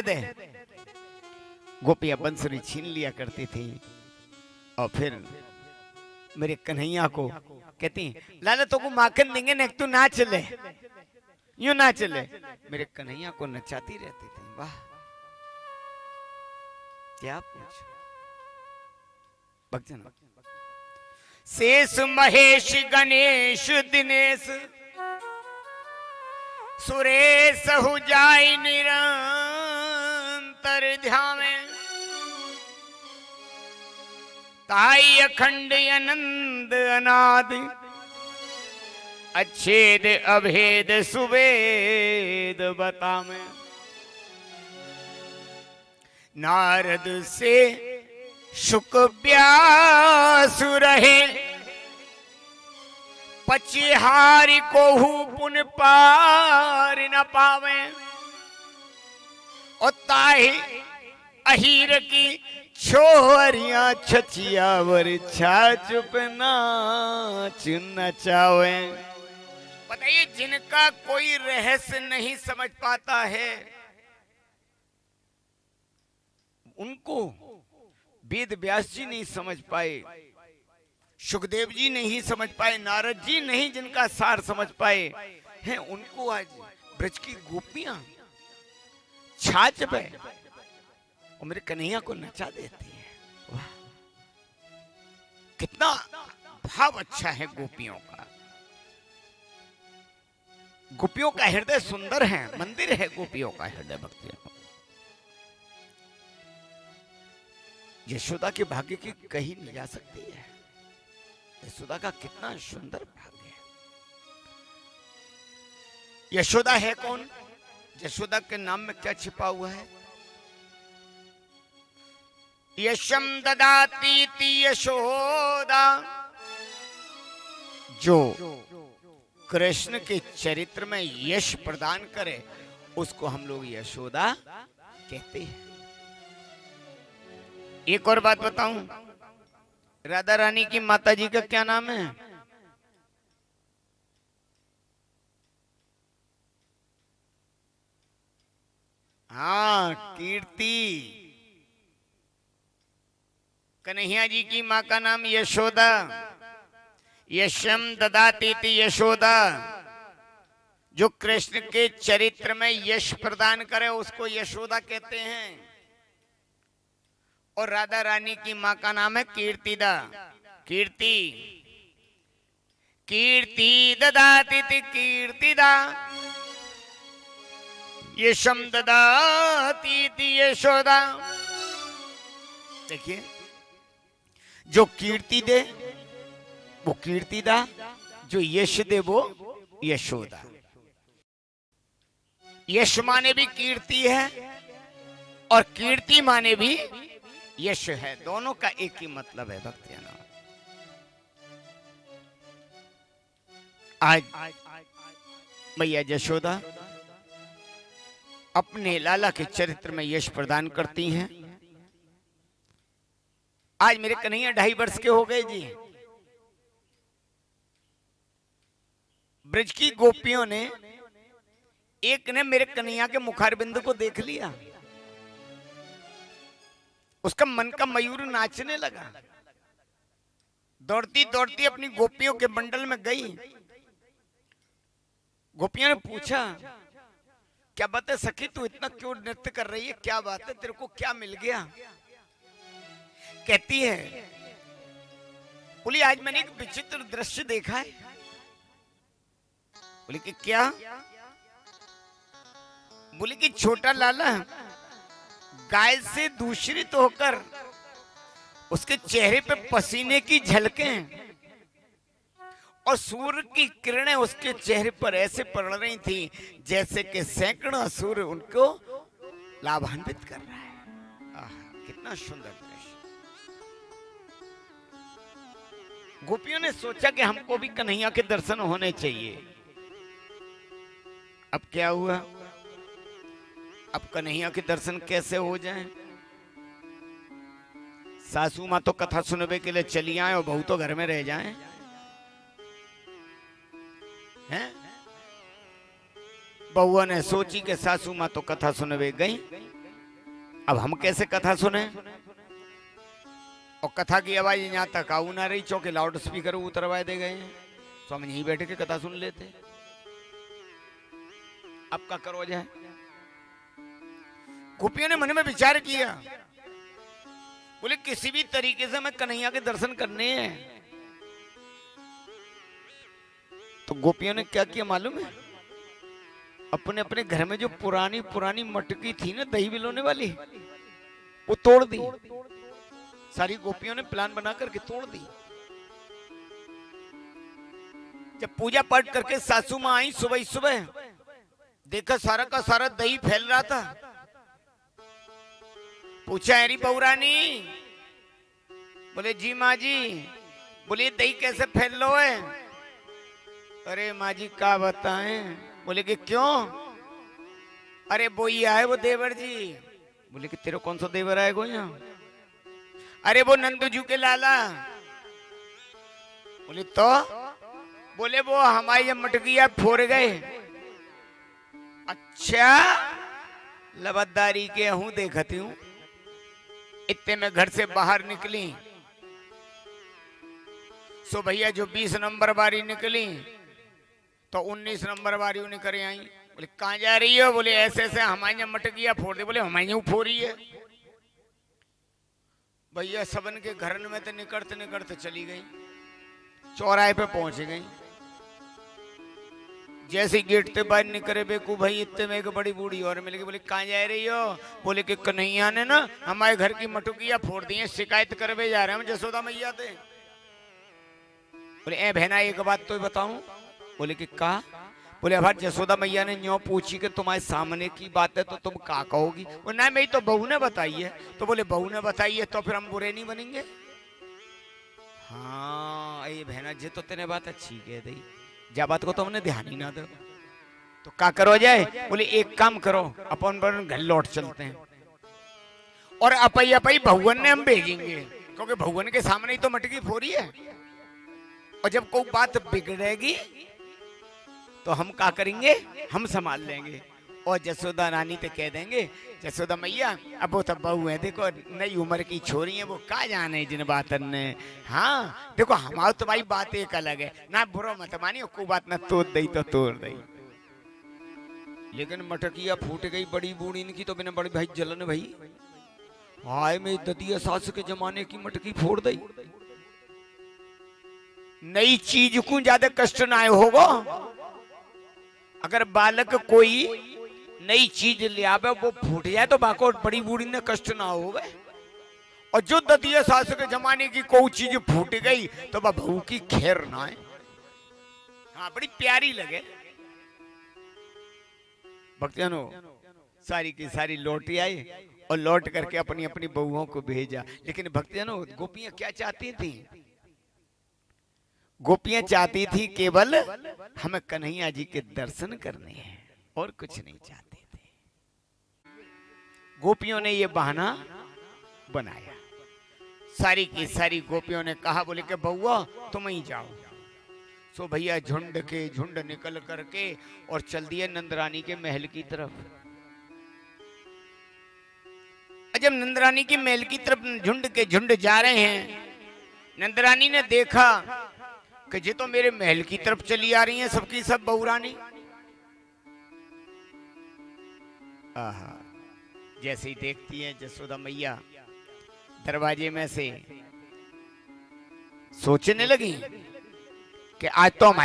दे दे। गोपियां बंसुरी छीन लिया करती थी और फिर मेरे कन्हैया को कहती लाला तो को माखन देंगे ना, तू ना चले, यूं ना चले। मेरे कन्हैया को नचाती रहती थी। वाह क्या पूछ भक्तजन। शेष महेश गणेश दिनेश सुरेश हो जाए निरंतर ध्यावे, ताई अखंड आनंद अनादि अच्छेद अभेद सुवेद बतावे। नारद से शुक व्यासु रहे, पचिहारी को पुन पार न पावे। और ताही अहीर की छोरियां छछियावर छाचुप नाच नचावे। बताइए जिनका कोई रहस्य नहीं समझ पाता है उनको वेद व्यास जी नहीं समझ पाए, सुखदेव जी नहीं समझ पाए, नारद जी नहीं जिनका सार समझ पाए हैं, उनको आज ब्रज की गोपियां छाछ पे और मेरे कन्हैया को नचा देती है। वाह कितना भाव अच्छा है गोपियों का। गोपियों का हृदय सुंदर है, मंदिर है गोपियों का हृदय। भक्ति यशोदा के भाग्य की कहीं नहीं जा सकती है। यशोदा का कितना सुंदर भाग्य है। यशोदा है कौन? यशोदा के नाम में क्या छिपा हुआ है? यशम ददाती यशोदा, जो कृष्ण के चरित्र में यश प्रदान करे उसको हम लोग यशोदा कहते हैं। एक और बात बताऊं, राधा रानी की माता जी का क्या नाम है? हाँ कीर्ति। कन्हैया जी की माँ का नाम यशोदा। यशम ददाती यशोदा, जो कृष्ण के चरित्र में यश प्रदान करे उसको यशोदा कहते हैं। और राधा रानी की माँ का नाम है कीर्तिदा। कीर्ति कीर्ति ददाती कीर्तिदा, यशम ददाती यशोदा। देखिए जो कीर्ति दे वो कीर्तिदा, जो यश दे वो यशोदा। यश माने भी कीर्ति है और कीर्ति माने भी यश है, दोनों का एक ही मतलब है। भक्तियां आज मैया यशोदा अपने लाला के चरित्र में यश प्रदान करती हैं। आज मेरे कन्हैया 2.5 वर्ष के हो गए जी। ब्रज की गोपियों ने एक ने मेरे कन्हैया के मुखारबिंद को देख लिया, उसका मन का मयूर नाचने लगा। दौड़ती दौड़ती अपनी गोपियों के मंडल में गई। गोपियों ने पूछा क्या बात है सखी, तू इतना क्यों नृत्य कर रही है, क्या बात है, तेरे को क्या मिल गया? कहती है बोली आज मैंने एक विचित्र दृश्य देखा है। बोली कि क्या? बोली कि छोटा लाला गाय से दूषित होकर उसके चेहरे पे पसीने की झलकें और सूर्य की किरणें उसके चेहरे पर ऐसे पड़ रही थी जैसे कि सैकड़ों सूर्य उनको लाभान्वित कर रहा है। कितना सुंदर दृश्य। गोपियों ने सोचा कि हमको भी कन्हैया के दर्शन होने चाहिए। अब क्या हुआ? अब कन्हैया के दर्शन कैसे हो जाएं? सासू माँ तो कथा सुनने के लिए चली आए और बहू तो घर में रह जाएं। हैं? बहुआ ने सोची कि सासू माँ तो कथा सुनने गई अब हम कैसे कथा सुने? और कथा की आवाज यहाँ तक आऊ ना रही, चौके लाउड स्पीकर उतरवा दे गए हैं, तो हम यहीं बैठ के कथा सुन लेते। अब क्या करो जाए? गोपियों ने मन में विचार किया, बोले किसी भी तरीके से मैं कन्हैया के दर्शन करने हैं। तो गोपियों ने क्या किया मालूम है? अपने अपने घर में जो पुरानी पुरानी मटकी थी ना दही बिलोने वाली, वो तोड़ दी। सारी गोपियों ने प्लान बना करके तोड़ दी। जब पूजा पाठ करके सासू मां आई सुबह सुबह, देखा सारा का सारा दही फैल रहा था। पूछा अरे बहुरानी, बोले जी माँ जी। बोले दही कैसे फैल लो है? अरे माँ जी क्या बताएं। बोले कि क्यों? अरे वो ही आए वो देवर जी। बोले कि तेरे कौन सा देवर आएगा यहाँ? अरे वो नंदू के लाला। बोले तो? बोले वो हमारी जब मटकिया फोड़ गए। अच्छा लबदारी के हूं, देखती हूं। इतने में घर से बाहर निकली, सो भैया जो 20 नंबर बारी निकली तो 19 नंबर बारी निकल आई। बोले कहाँ जा रही हो? बोले ऐसे ऐसे हमारे मटकिया फोड़ दे। बोले हमारे फोड़ी है। भैया सबन के घर में तो निकलते निकलते चली गई, चौराहे पे पहुंच गई। जैसे गेट से बाहर निकले बेकू भाई, इतने में एक बड़ी बूढ़ी और मिल गई। बोले कहाँ जा रही हो? बोले कि कन्हैया ने ना हमारे घर की मटकिया फोड़ दी है, शिकायत करवे जा रहे हैं हम जसोदा मैया थे। बोले ए बहना एक बात तो बताऊं। बोले कि का? बोले अब जसोदा मैया ने न्यों पूछी कि तुम्हारे सामने की बात है तो तुम का कहोगी? वो ना मेरी तो बहू ने बताई है। तो बोले बहू ने बताई है तो फिर हम बुरे नहीं बनेंगे? हाँ ये बहना जी तो तेने बात अच्छी कह दी, जा बात को तो हमने ध्यान ही ना दो। तो का करो जाए? बोले एक काम करो, अपन घर लौट चलते हैं और अपई अपई भगवान ने हम भेजेंगे, क्योंकि भगवान के सामने ही तो मटकी फोड़ी है। और जब कोई बात बिगड़ेगी तो हम क्या करेंगे? हम संभाल लेंगे। और जसोदा रानी तो कह देंगे जसोदा मैया अब वो तो बहू है, देखो नई उम्र की छोरी है, वो का जाने जिन बातन ने। हाँ देखो हमारी तुम्हारी बात एक अलग है ना, बुरा मत मानी, को बात ना तोड़ दई तो तोड़ दई। लेकिन मटकिया फूट गई बड़ी बूढ़ी की, तो बिना बड़ी भाई जलन भाई, हाय में ददिया सास के जमाने की मटकी फोड़ दई। नई चीज को ज्यादा कष्ट ना होगा। अगर बालक कोई नई चीज ले आवे वो फूट जाए तो बाको बड़ी बूढ़ी ने कष्ट ना होगा। और जो ददिया सास के जमाने की कोई चीज फूट गई तो बहू की खैर ना है। हाँ बड़ी प्यारी लगे। भक्तजनों सारी की सारी लौटी आई और लौट करके अपनी अपनी बहुओं को भेजा। लेकिन भक्तजनों गोपियां क्या चाहती थी? गोपियां चाहती थी केवल हमें कन्हैया जी के दर्शन करने हैं और कुछ नहीं चाहते थे। गोपियों ने ये बहाना बनाया। सारी की सारी गोपियों ने कहा, बोले कि बउआ तुम ही जाओ। सो भैया झुंड के झुंड निकल करके और चल दिए नंदरानी के महल की तरफ। जब नंदरानी के महल की तरफ झुंड के झुंड जा रहे हैं, नंदरानी ने देखा कि ये तो मेरे महल की तरफ चली आ रही हैं सबकी सब बहुरानी। आहा जैसे ही देखती हैं जसोदा मैया दरवाजे में से सोचने लगी कि आज तो